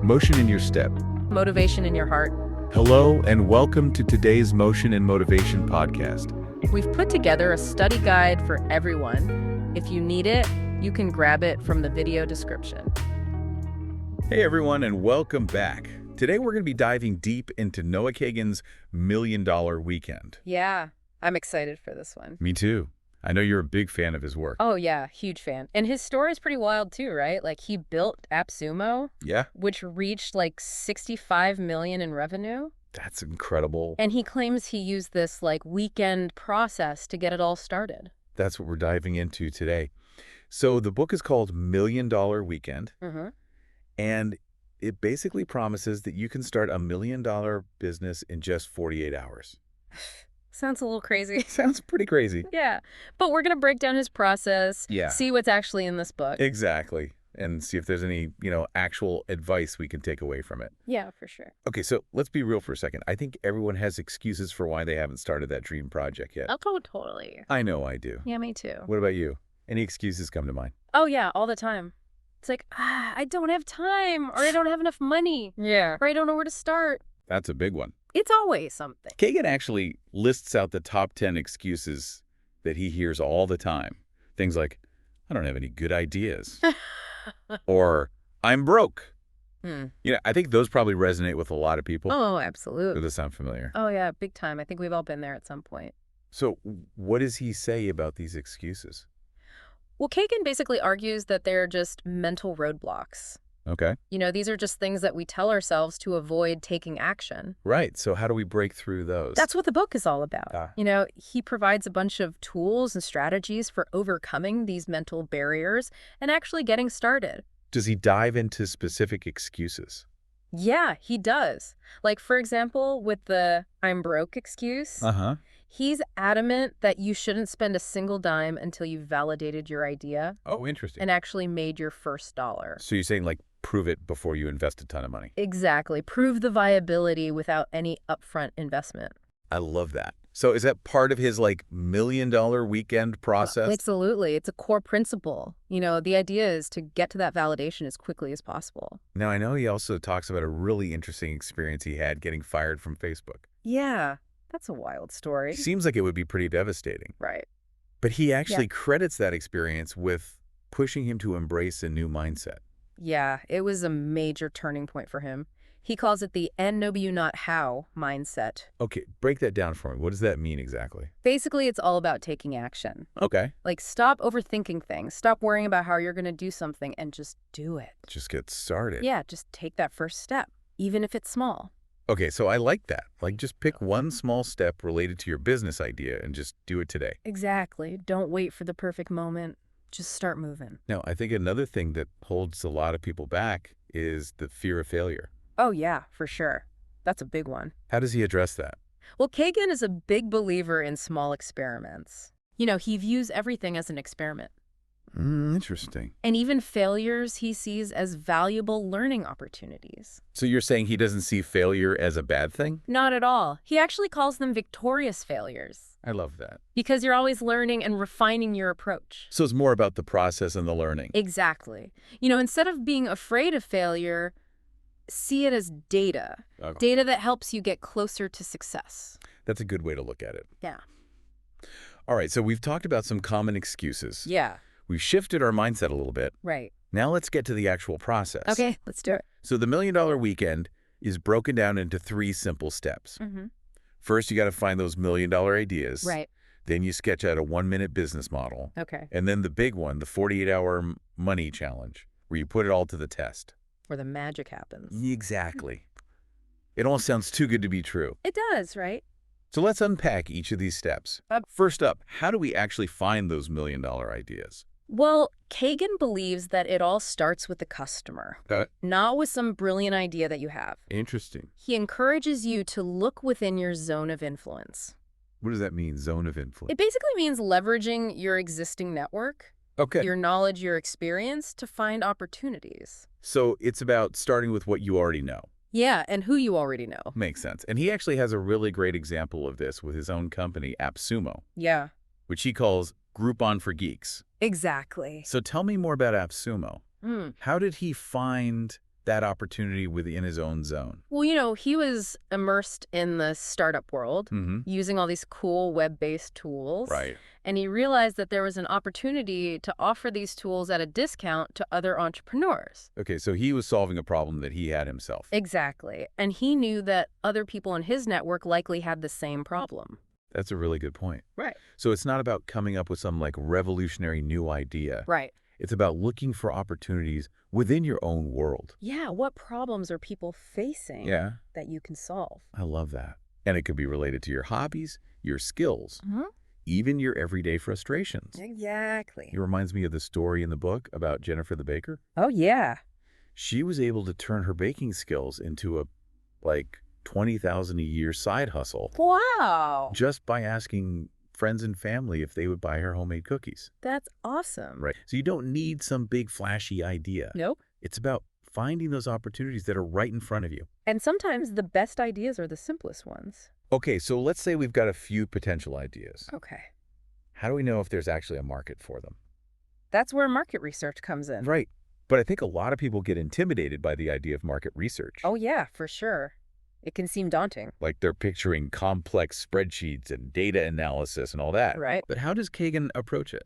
Motion in your step. Motivation in your heart. Hello, and welcome to today's Motion and Motivation podcast. We've put together a study guide for everyone. If you need it, you can grab it from the video description. Hey everyone, and welcome back. Today we're going to be diving deep into Noah Kagan's $1 Million Weekend. Yeah, I'm excited for this one. Me too. I know you're a big fan of his work. Oh yeah, huge fan. And his story is pretty wild too, right? Like he built AppSumo, Yeah? which reached like 65 million in revenue. That's incredible. And he claims he used this like weekend process to get it all started. That's what we're diving into today. So the book is called $1 Million Weekend, and it basically promises that you can start a $1 million business in just 48 hours. Sounds a little crazy. Sounds pretty crazy. Yeah, but we're going to break down his process, Yeah. see what's actually in this book. Exactly. And see if there's any, actual advice we can take away from it. Yeah, for sure. Okay, so let's be real for a second. I think everyone has excuses for why they haven't started that dream project yet. Oh, totally. I know I do. Yeah, me too. What about you? Any excuses come to mind? Oh, yeah, all the time. It's like, I don't have time, or I don't have enough money. Yeah. Or I don't know where to start. That's a big one. It's always something. Kagan actually lists out the top 10 excuses that he hears all the time. Things like, I don't have any good ideas. Or, I'm broke. I think those probably resonate with a lot of people. Oh, Does absolutely. this sound familiar? Oh, yeah, big time. I think we've all been there at some point. So what does he say about these excuses? Well, Kagan basically argues that they're just mental roadblocks. Okay. These are just things that we tell ourselves to avoid taking action. Right. So how do we break through those? That's what the book is all about. Ah. He provides a bunch of tools and strategies for overcoming these mental barriers and actually getting started. Does he dive into specific excuses? Yeah, he does. Like, for example, with the I'm broke excuse, he's adamant that you shouldn't spend a single dime until you've validated your idea Oh, interesting. and actually made your first dollar. So you're saying, like, prove it before you invest a ton of money. Exactly. Prove the viability without any upfront investment. I love that. So is that part of his, $1 million weekend process? Absolutely. It's a core principle. The idea is to get to that validation as quickly as possible. Now, I know he also talks about a really interesting experience he had getting fired from Facebook. Yeah, that's a wild story. Seems like it would be pretty devastating. Right. But he actually credits that experience with pushing him to embrace a new mindset. Yeah, it was a major turning point for him. He calls it the "and know you not how" mindset. Okay, break that down for me. What does that mean exactly? Basically, it's all about taking action. Okay. Like, stop overthinking things. Stop worrying about how you're going to do something and just do it. Just get started. Yeah, just take that first step, even if it's small. Okay, so I like that. Just pick one small step related to your business idea and just do it today. Exactly. Don't wait for the perfect moment. Just start moving. Now, I think another thing that holds a lot of people back is the fear of failure. Oh, yeah, for sure. That's a big one. How does he address that? Well, Kagan is a big believer in small experiments. He views everything as an experiment. Interesting. And even failures he sees as valuable learning opportunities. So you're saying he doesn't see failure as a bad thing? Not at all. He actually calls them victorious failures. I love that. Because you're always learning and refining your approach. So it's more about the process and the learning. Exactly. Instead of being afraid of failure, see it as data. Okay. Data that helps you get closer to success. That's a good way to look at it. Yeah. All right, so we've talked about some common excuses. Yeah. We've shifted our mindset a little bit. Right. Now let's get to the actual process. Okay, let's do it. So the $1 Million Weekend is broken down into 3 simple steps. First, you got to find those $1 million ideas. Right. Then you sketch out a 1-minute business model. Okay. And then the big one, the 48-hour money challenge, where you put it all to the test. Where the magic happens. Exactly. It all sounds too good to be true. It does, right? So let's unpack each of these steps. First up, how do we actually find those $1 million ideas? Well, Kagan believes that it all starts with the customer, not with some brilliant idea that you have. Interesting. He encourages you to look within your zone of influence. What does that mean, zone of influence? It basically means leveraging your existing network, your knowledge, your experience to find opportunities. So it's about starting with what you already know. Yeah, and who you already know. Makes sense. And he actually has a really great example of this with his own company, AppSumo, Yeah. which he calls Groupon for Geeks. Exactly. So tell me more about AppSumo. How did he find that opportunity within his own zone? Well, he was immersed in the startup world, Mm-hmm. using all these cool web-based tools. Right. And he realized that there was an opportunity to offer these tools at a discount to other entrepreneurs. Okay, so he was solving a problem that he had himself. Exactly. And he knew that other people in his network likely had the same problem. That's a really good point. Right. So it's not about coming up with some like revolutionary new idea. Right. It's about looking for opportunities within your own world. Yeah, what problems are people facing that you can solve? I love that. And it could be related to your hobbies, your skills, even your everyday frustrations. Exactly. It reminds me of the story in the book about Jennifer the baker. Oh, yeah. She was able to turn her baking skills into a, like, $20,000 a year side hustle. Wow. Just by asking friends and family if they would buy her homemade cookies. That's awesome. Right. So you don't need some big flashy idea. Nope. It's about finding those opportunities that are right in front of you. And sometimes the best ideas are the simplest ones. Okay, so let's say we've got a few potential ideas. Okay. How do we know if there's actually a market for them? That's where market research comes in. Right. But I think a lot of people get intimidated by the idea of market research. Oh, yeah, for sure. It can seem daunting. Like they're picturing complex spreadsheets and data analysis and all that. Right. But how does Kagan approach it?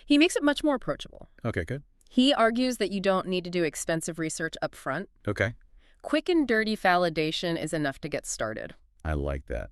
He makes it much more approachable. Okay, good. He argues that you don't need to do expensive research up front. Okay. Quick and dirty validation is enough to get started. I like that.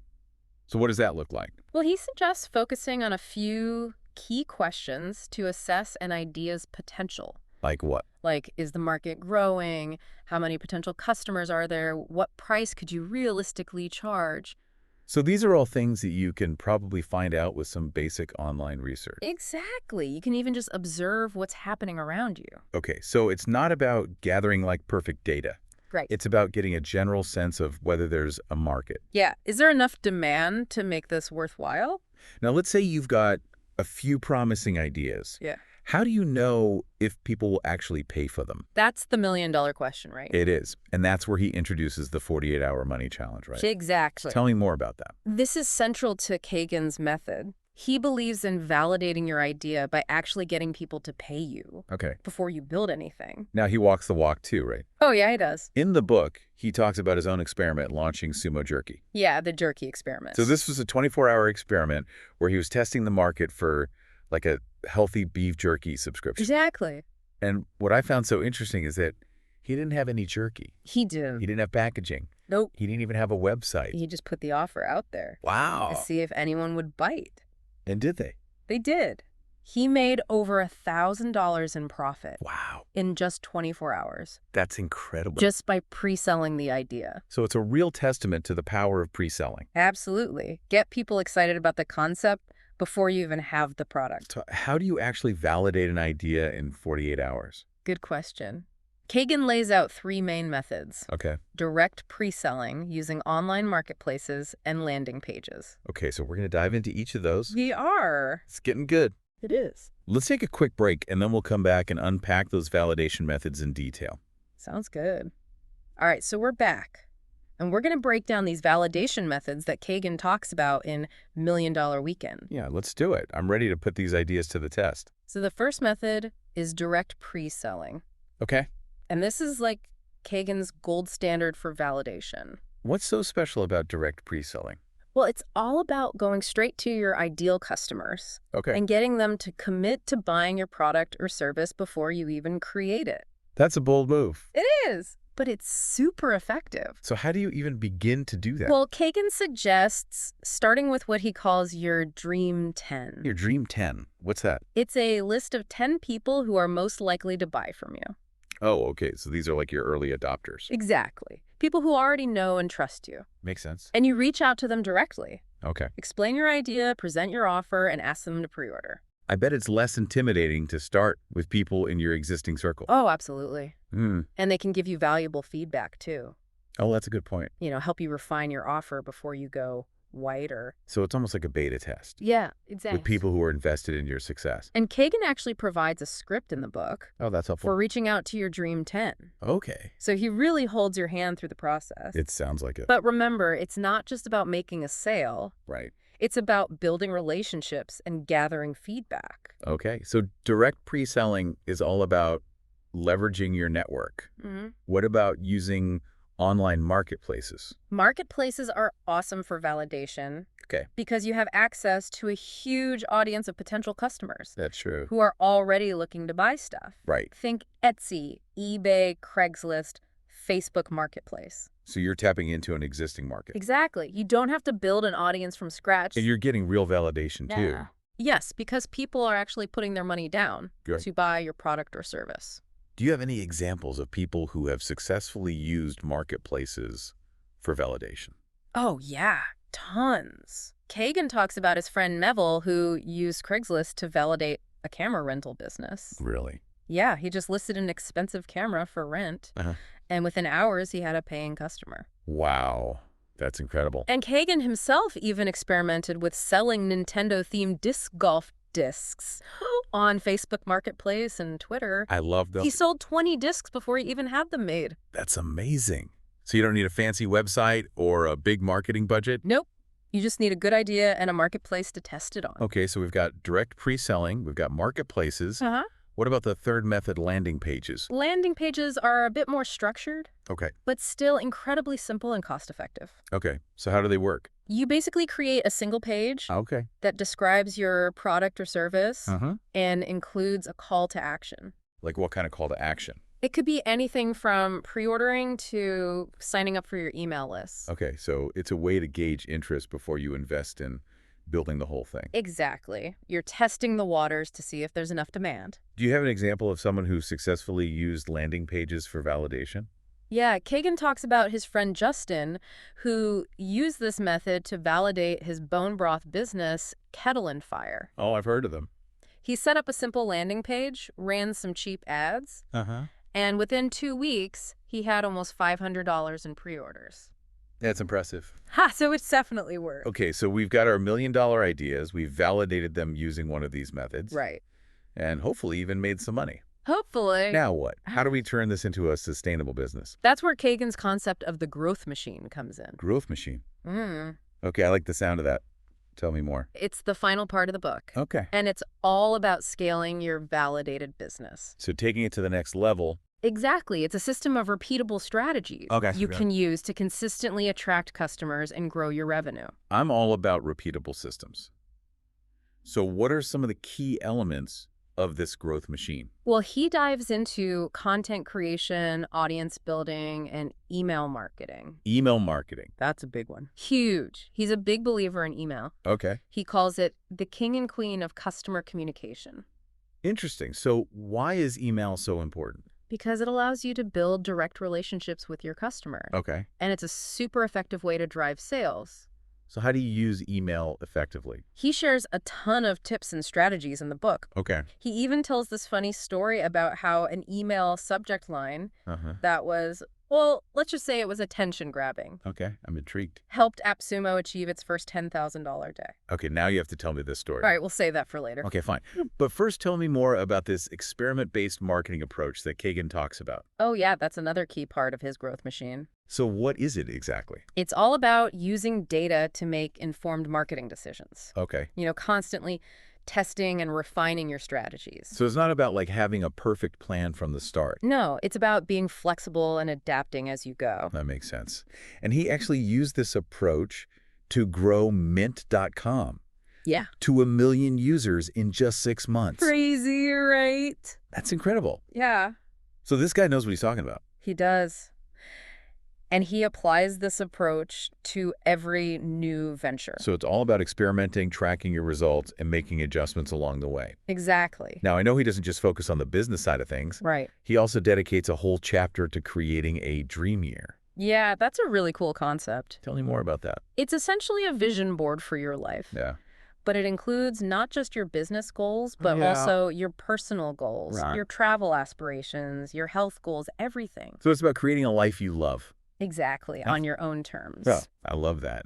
So what does that look like? Well, he suggests focusing on a few key questions to assess an idea's potential. Like what? Like, is the market growing? How many potential customers are there? What price could you realistically charge? So these are all things that you can probably find out with some basic online research. Exactly. You can even just observe what's happening around you. Okay, so it's not about gathering like perfect data. Right. It's about getting a general sense of whether there's a market. Yeah. Is there enough demand to make this worthwhile? Now, let's say you've got a few promising ideas. Yeah. How do you know if people will actually pay for them? That's the million-dollar question, right? It is. And that's where he introduces the 48-hour money challenge, right? Exactly. Tell me more about that. This is central to Kagan's method. He believes in validating your idea by actually getting people to pay you before you build anything. Now, he walks the walk too, right? Oh, yeah, he does. In the book, he talks about his own experiment launching sumo jerky. Yeah, the jerky experiment. So this was a 24-hour experiment where he was testing the market for like a healthy beef jerky subscription. Exactly. And what I found so interesting is that he didn't have any jerky. He didn't. He didn't have packaging. Nope. He didn't even have a website. He just put the offer out there. Wow. To see if anyone would bite. And did they? They did. He made over $1,000 in profit. Wow. In just 24 hours. That's incredible. Just by pre-selling the idea. So it's a real testament to the power of pre-selling. Absolutely. Get people excited about the concept before you even have the product. So how do you actually validate an idea in 48 hours? Good question. Kagan lays out 3 main methods. Okay. Direct pre-selling using online marketplaces and landing pages. Okay, so we're going to dive into each of those. We are. It's getting good. It is. Let's take a quick break, and then we'll come back and unpack those validation methods in detail. Sounds good. All right, so we're back. And we're going to break down these validation methods that Kagan talks about in Million Dollar Weekend. Yeah, let's do it. I'm ready to put these ideas to the test. So the first method is direct pre-selling. Okay. And this is like Kagan's gold standard for validation. What's so special about direct pre-selling? Well, it's all about going straight to your ideal customers. Okay. And getting them to commit to buying your product or service before you even create it. That's a bold move. It is. But it's super effective. So how do you even begin to do that? Well, Kagan suggests starting with what he calls your Dream 10. Your Dream 10. What's that? It's a list of 10 people who are most likely to buy from you. Oh, okay. So these are like your early adopters. Exactly. People who already know and trust you. Makes sense. And you reach out to them directly. Okay. Explain your idea, present your offer, and ask them to pre-order. I bet it's less intimidating to start with people in your existing circle. Oh, absolutely. And they can give you valuable feedback, too. Oh, that's a good point. Help you refine your offer before you go wider. So it's almost like a beta test. Yeah, exactly. With people who are invested in your success. And Kagan actually provides a script in the book. Oh, that's helpful. For reaching out to your Dream 10. Okay. So he really holds your hand through the process. It sounds like it. But remember, it's not just about making a sale. Right. It's about building relationships and gathering feedback. Okay. So direct pre-selling is all about leveraging your network. What about using online marketplaces? Marketplaces are awesome for validation. Okay. Because you have access to a huge audience of potential customers. That's true. Who are already looking to buy stuff. Right. Think Etsy, eBay, Craigslist, Facebook Marketplace. So you're tapping into an existing market. Exactly. You don't have to build an audience from scratch. And you're getting real validation too. Yes, because people are actually putting their money down to buy your product or service. Do you have any examples of people who have successfully used marketplaces for validation? Oh, yeah. Tons. Kagan talks about his friend Neville, who used Craigslist to validate a camera rental business. Really? Yeah, he just listed an expensive camera for rent, and within hours he had a paying customer. Wow, that's incredible. And Kagan himself even experimented with selling Nintendo-themed disc golf discs on Facebook Marketplace and Twitter. I love them. He sold 20 discs before he even had them made. That's amazing. So you don't need a fancy website or a big marketing budget? Nope. You just need a good idea and a marketplace to test it on. Okay, so we've got direct pre-selling, we've got marketplaces. What about the third method, landing pages? Landing pages are a bit more structured. Okay. But still incredibly simple and cost-effective. Okay, so how do they work? You basically create a single page that describes your product or service and includes a call to action. Like what kind of call to action? It could be anything from pre-ordering to signing up for your email list. Okay, so it's a way to gauge interest before you invest in building the whole thing. Exactly. You're testing the waters to see if there's enough demand. Do you have an example of someone who successfully used landing pages for validation? Yeah, Kagan talks about his friend Justin, who used this method to validate his bone broth business, Kettle and Fire. Oh, I've heard of them. He set up a simple landing page, ran some cheap ads, and within 2 weeks, he had almost $500 in pre-orders. That's impressive. So it's definitely worked. Okay, so we've got our $1 million ideas. We've validated them using one of these methods. Right. And hopefully even made some money. Hopefully. Now what? How do we turn this into a sustainable business? That's where Kagan's concept of the growth machine comes in. Growth machine? Okay, I like the sound of that. Tell me more. It's the final part of the book. Okay. And it's all about scaling your validated business. So taking it to the next level. Exactly. It's a system of repeatable strategies you can use to consistently attract customers and grow your revenue. I'm all about repeatable systems. So what are some of the key elements of this growth machine? Well, he dives into content creation, audience building, and email marketing. Email marketing. That's a big one. Huge. He's a big believer in email. Okay. He calls it the king and queen of customer communication. Interesting. So why is email so important? Because it allows you to build direct relationships with your customer. Okay. And it's a super effective way to drive sales. So how do you use email effectively? He shares a ton of tips and strategies in the book. Okay. He even tells this funny story about how an email subject line that was, well, let's just say it was attention grabbing. Okay, I'm intrigued. Helped AppSumo achieve its first $10,000 day. Okay, now you have to tell me this story. All right, we'll save that for later. Okay, fine. But first tell me more about this experiment-based marketing approach that Kagan talks about. Oh yeah, that's another key part of his growth machine. So what is it exactly? It's all about using data to make informed marketing decisions. Okay. You know, constantly testing and refining your strategies. So it's not about like having a perfect plan from the start. No, it's about being flexible and adapting as you go. That makes sense. And he actually used this approach to grow Mint.com. Yeah. To 1 million users in just 6 months. Crazy, right? That's incredible. Yeah. So this guy knows what he's talking about. He does. And he applies this approach to every new venture. So it's all about experimenting, tracking your results, and making adjustments along the way. Exactly. Now, I know he doesn't just focus on the business side of things. Right. He also dedicates a whole chapter to creating a dream year. Yeah, that's a really cool concept. Tell me more about that. It's essentially a vision board for your life. Yeah. But it includes not just your business goals, but also your personal goals, your travel aspirations, your health goals, everything. So it's about creating a life you love. Exactly, on your own terms. Yeah, I love that.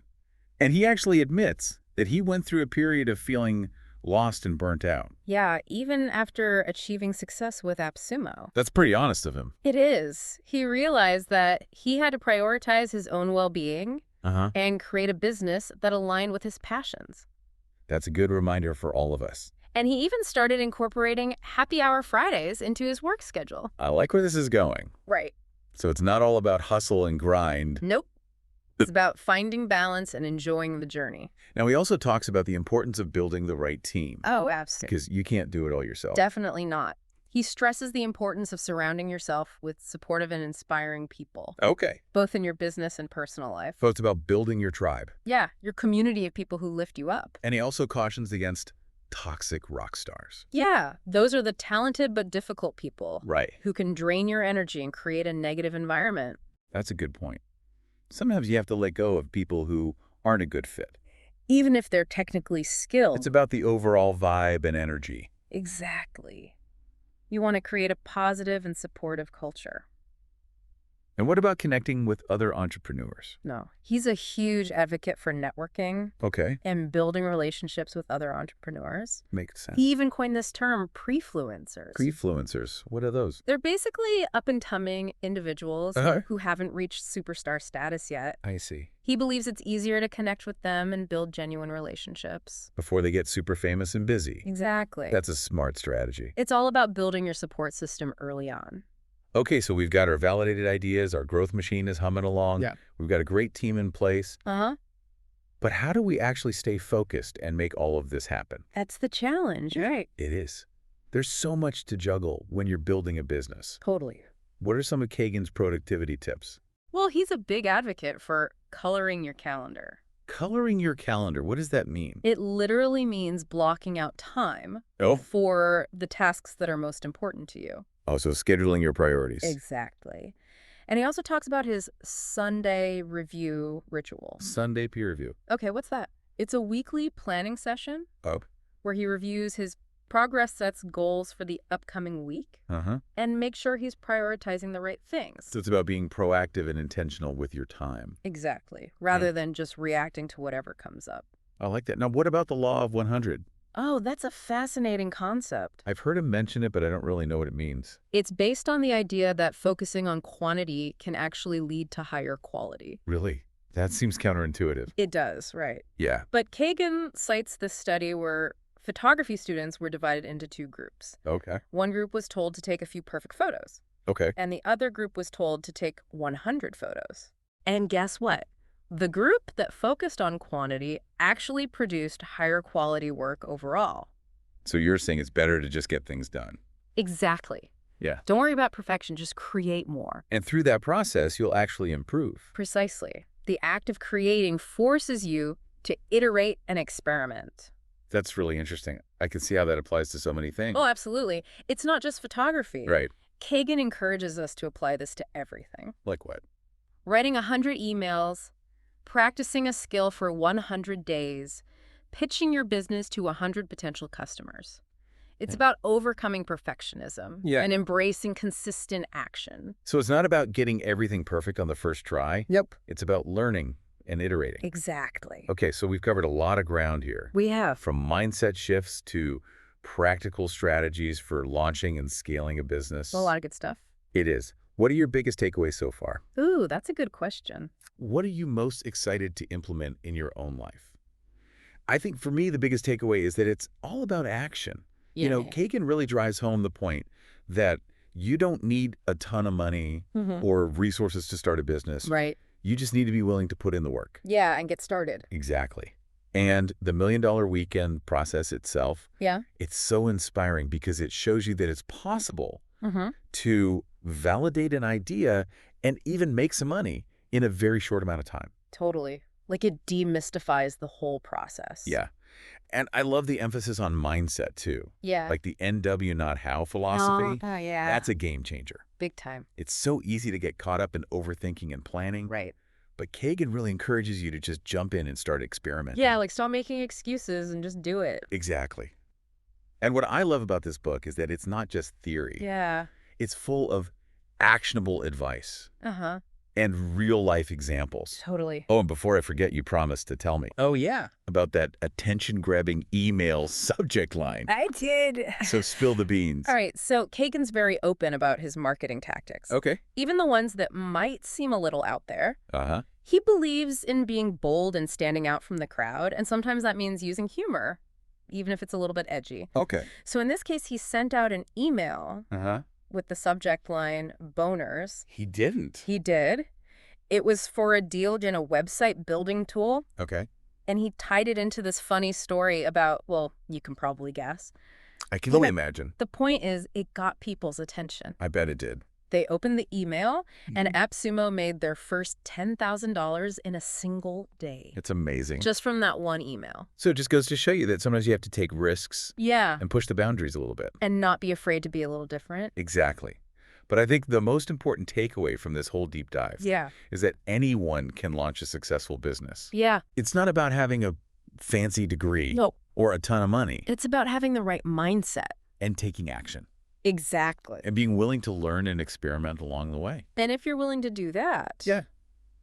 And he actually admits that he went through a period of feeling lost and burnt out. Yeah, even after achieving success with AppSumo. That's pretty honest of him. It is. He realized that he had to prioritize his own well-being and create a business that aligned with his passions. That's a good reminder for all of us. And he even started incorporating happy hour Fridays into his work schedule. I like where this is going. Right. So it's not all about hustle and grind. Nope. It's about finding balance and enjoying the journey. Now, he also talks about the importance of building the right team. Oh, absolutely. Because you can't do it all yourself. Definitely not. He stresses the importance of surrounding yourself with supportive and inspiring people. Okay. Both in your business and personal life. So it's about building your tribe. Yeah, your community of people who lift you up. And he also cautions against toxic rock stars. Yeah, those are the talented but difficult people. Right. Who can drain your energy and create a negative environment. That's a good point. Sometimes you have to let go of people who aren't a good fit. Even if they're technically skilled. It's about the overall vibe and energy. Exactly. You want to create a positive and supportive culture. And what about connecting with other entrepreneurs? No. He's a huge advocate for networking. Okay. And building relationships with other entrepreneurs. Makes sense. He even coined this term, prefluencers. Prefluencers. What are those? They're basically up-and-coming individuals who haven't reached superstar status yet. I see. He believes it's easier to connect with them and build genuine relationships. Before they get super famous and busy. Exactly. That's a smart strategy. It's all about building your support system early on. Okay, so we've got our validated ideas, our growth machine is humming along. Yeah. We've got a great team in place. Uh-huh. But how do we actually stay focused and make all of this happen? That's the challenge, right? It is. There's so much to juggle when you're building a business. Totally. What are some of Kagan's productivity tips? Well, he's a big advocate for coloring your calendar. Coloring your calendar, what does that mean? It literally means blocking out time for the tasks that are most important to you. Oh, so scheduling your priorities. Exactly. And he also talks about his Sunday review ritual. Sunday peer review. Okay, what's that? It's a weekly planning session Oh. where he reviews his progress, sets goals for the upcoming week, and makes sure he's prioritizing the right things. So it's about being proactive and intentional with your time. Exactly, rather than just reacting to whatever comes up. I like that. Now, what about the law of 100? Oh, that's a fascinating concept. I've heard him mention it, but I don't really know what it means. It's based on the idea that focusing on quantity can actually lead to higher quality. Really? That seems counterintuitive. It does, right. Yeah. But Kagan cites this study where photography students were divided into two groups. Okay. One group was told to take a few perfect photos. Okay. And the other group was told to take 100 photos. And guess what? The group that focused on quantity actually produced higher quality work overall. So you're saying it's better to just get things done. Exactly. Yeah. Don't worry about perfection, just create more. And through that process, you'll actually improve. Precisely. The act of creating forces you to iterate and experiment. That's really interesting. I can see how that applies to so many things. Oh, absolutely. It's not just photography. Right. Kagan encourages us to apply this to everything. Like what? Writing 100 emails, practicing a skill for 100 days, pitching your business to 100 potential customers. It's about overcoming perfectionism and embracing consistent action. So it's not about getting everything perfect on the first try. Yep. It's about learning and iterating. Exactly. Okay, so we've covered a lot of ground here. We have. From mindset shifts to practical strategies for launching and scaling a business. A lot of good stuff. It is. What are your biggest takeaways so far? Ooh, that's a good question. What are you most excited to implement in your own life? I think for me, the biggest takeaway is that it's all about action. Yeah. You know, Kagan really drives home the point that you don't need a ton of money or resources to start a business. Right. You just need to be willing to put in the work. Yeah, and get started. Exactly. And the $1 Million Weekend process itself, it's so inspiring because it shows you that it's possible to validate an idea and even make some money in a very short amount of time. Totally. Like it demystifies the whole process. Yeah. And I love the emphasis on mindset too. Yeah. Like the NW not how philosophy. Oh, yeah. That's a game changer. Big time. It's so easy to get caught up in overthinking and planning. Right. But Kagan really encourages you to just jump in and start experimenting. Yeah, like stop making excuses and just do it. Exactly. And what I love about this book is that it's not just theory. Yeah. It's full of actionable advice and real-life examples. Totally. Oh, and before I forget, you promised to tell me. Oh, yeah. About that attention-grabbing email subject line. I did. So spill the beans. All right, so Kagan's very open about his marketing tactics. Okay. Even the ones that might seem a little out there. Uh-huh. He believes in being bold and standing out from the crowd, and sometimes that means using humor. even if it's a little bit edgy. Okay. So in this case, he sent out an email with the subject line, boners. He didn't. He did. It was for a deal in a website building tool. Okay. And he tied it into this funny story about, well, you can probably guess. I can only imagine. The point is, it got people's attention. I bet it did. They opened the email, and AppSumo made their first $10,000 in a single day. It's amazing. Just from that one email. So it just goes to show you that sometimes you have to take risks and push the boundaries a little bit. And not be afraid to be a little different. Exactly. But I think the most important takeaway from this whole deep dive is that anyone can launch a successful business. Yeah. It's not about having a fancy degree or a ton of money. It's about having the right mindset. And taking action. Exactly. And being willing to learn and experiment along the way. And if you're willing to do that,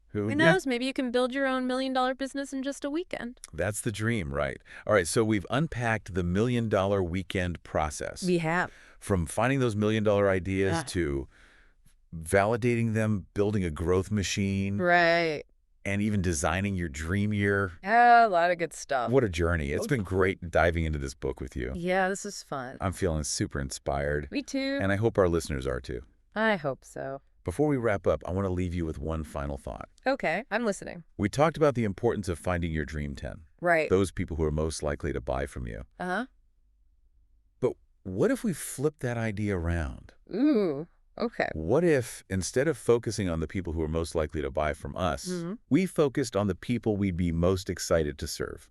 who knows, maybe you can build your own $1 million business in just a weekend. That's the dream, right? All right, so we've unpacked the $1 million weekend process. We have. From finding those $1 million ideas to validating them, building a growth machine. Right. And even designing your dream year. Yeah, a lot of good stuff. What a journey. It's been great diving into this book with you. Yeah, this is fun. I'm feeling super inspired. Me too. And I hope our listeners are too. I hope so. Before we wrap up, I want to leave you with one final thought. Okay, I'm listening. We talked about the importance of finding your dream 10. Right. Those people who are most likely to buy from you. Uh-huh. But what if we flip that idea around? Ooh. Okay. What if, instead of focusing on the people who are most likely to buy from us, we focused on the people we'd be most excited to serve?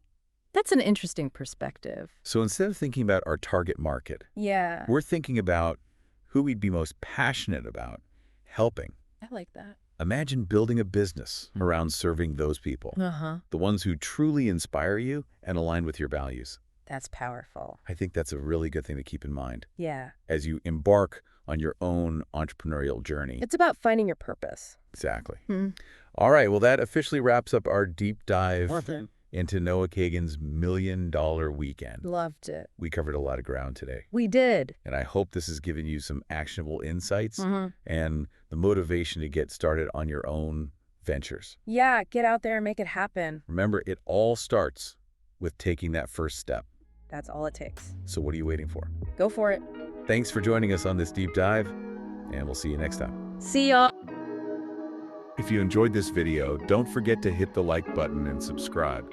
That's an interesting perspective. So instead of thinking about our target market, we're thinking about who we'd be most passionate about helping. I like that. Imagine building a business around serving those people, the ones who truly inspire you and align with your values. That's powerful. I think that's a really good thing to keep in mind. Yeah. As you embark on your own entrepreneurial journey. It's about finding your purpose. Exactly. All right. Well, that officially wraps up our deep dive into Noah Kagan's $1 million weekend. Loved it. We covered a lot of ground today. We did. And I hope this has given you some actionable insights and the motivation to get started on your own ventures. Yeah, get out there and make it happen. Remember, it all starts with taking that first step. That's all it takes. So what are you waiting for? Go for it. Thanks for joining us on this deep dive, and we'll see you next time. See y'all. If you enjoyed this video, don't forget to hit the like button and subscribe.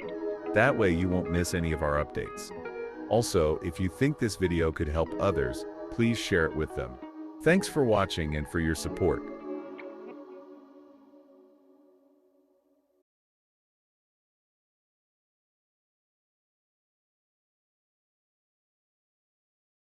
That way you won't miss any of our updates. Also, if you think this video could help others, please share it with them. Thanks for watching and for your support.